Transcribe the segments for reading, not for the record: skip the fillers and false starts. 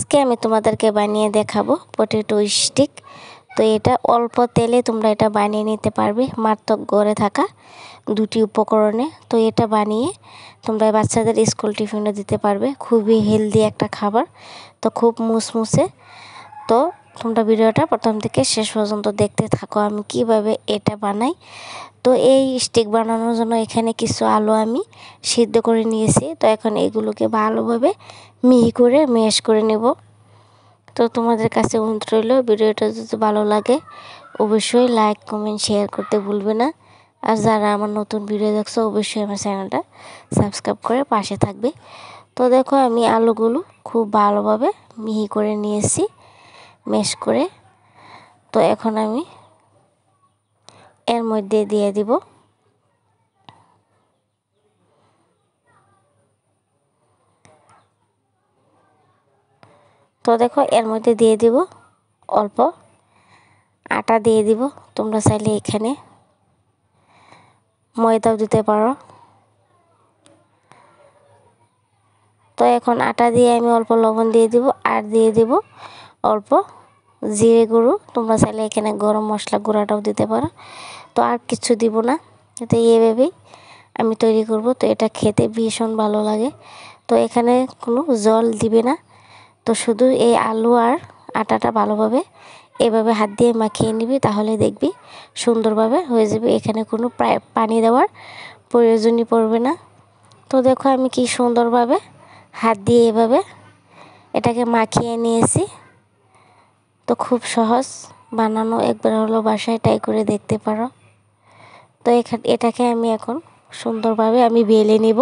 আজকে আমি তোমাদেরকে বানিয়ে দেখাবো পটেটো স্টিক। তো এটা অল্প তেলে তোমরা এটা বানিয়ে নিতে পারবে মাত্র ঘরে থাকা দুটি উপকরণে। তো এটা বানিয়ে তোমরা বাচ্চাদের স্কুল টিফিনে দিতে পারবে। খুবই হেলদি একটা খাবার, তো খুব মুসমুসে। তো তোমরা ভিডিওটা প্রথম থেকে শেষ পর্যন্ত দেখতে থাকো আমি কিভাবে এটা বানাই। তো এই স্টিক বানানোর জন্য এখানে কিছু আলু আমি সিদ্ধ করে নিয়েছি। তো এখন এগুলোকে ভালোভাবে মিহি করে ম্যাশ করে নেব। তো তোমাদের কাছে অনুরোধ রইল, ভিডিওটা যদি ভালো লাগে অবশ্যই লাইক কমেন্ট শেয়ার করতে ভুলবে না। আর যারা আমার নতুন ভিডিও দেখছো অবশ্যই আমার চ্যানেলটা সাবস্ক্রাইব করে পাশে থাকবে। তো দেখো আমি আলুগুলো খুব ভালোভাবে মিহি করে নিয়েছি ম্যাশ করে। তো এখন আমি এর মধ্যে দিয়ে দিব তো দেখো এর মধ্যে দিয়ে দিব অল্প আটা দিয়ে দিব। তোমরা চাইলে এখানে ময়দাও দিতে পারো। তো এখন আটা দিয়ে আমি অল্প লবণ দিয়ে দিব আর দিয়ে দিব অল্প জিরে গুঁড়ো। তোমরা চাইলে এখানে গরম মশলা গুঁড়াটাও দিতে পারো। তো আর কিছু দিব না, তো এইভাবেই আমি তৈরি করব। তো এটা খেতে ভীষণ ভালো লাগে। তো এখানে কোনো জল দিবে না। তো শুধু এই আলু আর আটাটা ভালোভাবে এভাবে হাত দিয়ে মাখিয়ে নিবি, তাহলে দেখবি সুন্দরভাবে হয়ে যাবে। এখানে কোনো পানি দেওয়ার প্রয়োজনই পড়বে না। তো দেখো আমি কি সুন্দরভাবে হাত দিয়ে এভাবে এটাকে মাখিয়ে নিয়েছি। তো খুব সহজ বানানো, একবার হলো বাসায় ট্রাই করে দেখতে পারো। তো এটাকে আমি এখন সুন্দরভাবে আমি বেলে নিব।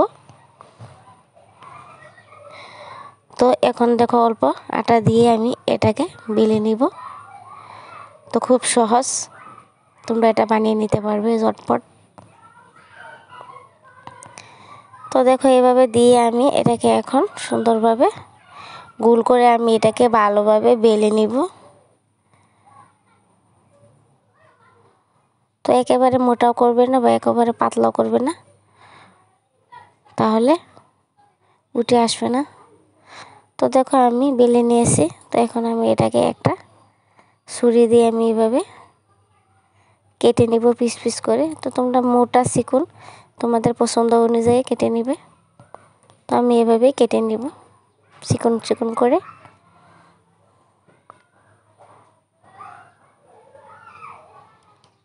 তো এখন দেখো অল্প আটা দিয়ে আমি এটাকে বেলে নিব। তো খুব সহজ, তোমরা এটা বানিয়ে নিতে পারবে ঝটপট। তো দেখো এইভাবে দিয়ে আমি এটাকে এখন সুন্দরভাবে গোল করে আমি এটাকে ভালোভাবে বেলে নিব। তো একেবারে মোটাও করবে না বা একেবারে পাতলাও করবে না, তাহলে উঠে আসবে না। তো দেখো আমি বেলে নিয়েছি। তো এখন আমি এটাকে একটা ছুরি দিয়ে আমি এইভাবে কেটে নিব পিস পিস করে। তো তোমরা মোটা চিকন তোমাদের পছন্দ অনুযায়ী কেটে নিবে। তো আমি এভাবেই কেটে নিব চিকন চিকন করে।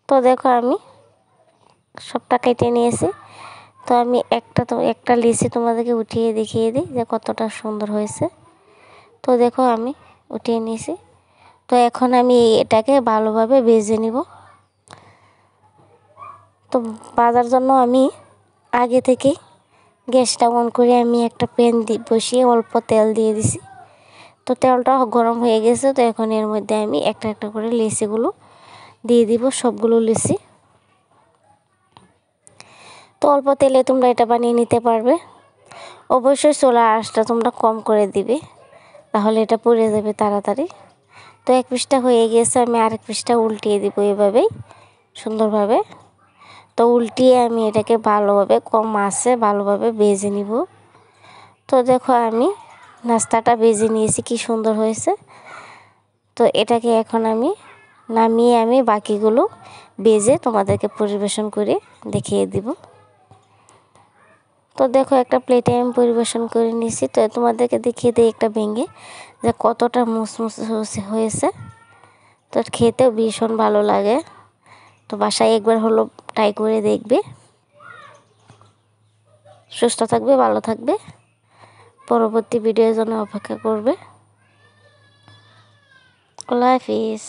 তো দেখো আমি সবটা কেটে নিয়েছি। তো আমি একটা লিচি তোমাদেরকে উঠিয়ে দেখিয়ে দিই যে কতটা সুন্দর হয়েছে। তো দেখো আমি উঠিয়ে নিয়েছি। তো এখন আমি এটাকে ভালোভাবে ভেজে নিব। তো ভাজার জন্য আমি আগে থেকে গ্যাসটা অন করে আমি একটা প্যান বসিয়ে অল্প তেল দিয়ে দিছি। তো তেলটা গরম হয়ে গেছে। তো এখন এর মধ্যে আমি একটা একটা করে লিচিগুলো দিয়ে দিব, সবগুলো লিচি। তো অল্প তেলে তোমরা এটা বানিয়ে নিতে পারবে। অবশ্যই চুলার আঁচটা তোমরা কম করে দিবে, তাহলে এটা পুড়ে যাবে তাড়াতাড়ি। তো এক পিসটা হয়ে গেছে, আমি আরেক পিসটা উল্টিয়ে দিব এভাবেই সুন্দরভাবে। তো উল্টিয়ে আমি এটাকে ভালোভাবে কম আঁচে ভালোভাবে ভেজে নিব। তো দেখো আমি নাস্তাটা ভেজে নিয়েছি, কি সুন্দর হয়েছে। তো এটাকে এখন আমি নামিয়ে আমি বাকিগুলো ভেজে তোমাদেরকে পরিবেশন করে দেখিয়ে দিব। তো দেখো একটা প্লেটে আমি পরিবেশন করে নিয়েছি। তো তোমাদেরকে দেখিয়ে দিই একটা ভেঙে যে কতটা মুসমুসে হয়েছে। তো খেতেও ভীষণ ভালো লাগে। তো বাসায় একবার হলো ট্রাই করে দেখবে। সুস্থ থাকবে, ভালো থাকবে, পরবর্তী ভিডিওর জন্য অপেক্ষা করবে। আল্লাহ হাফিজ।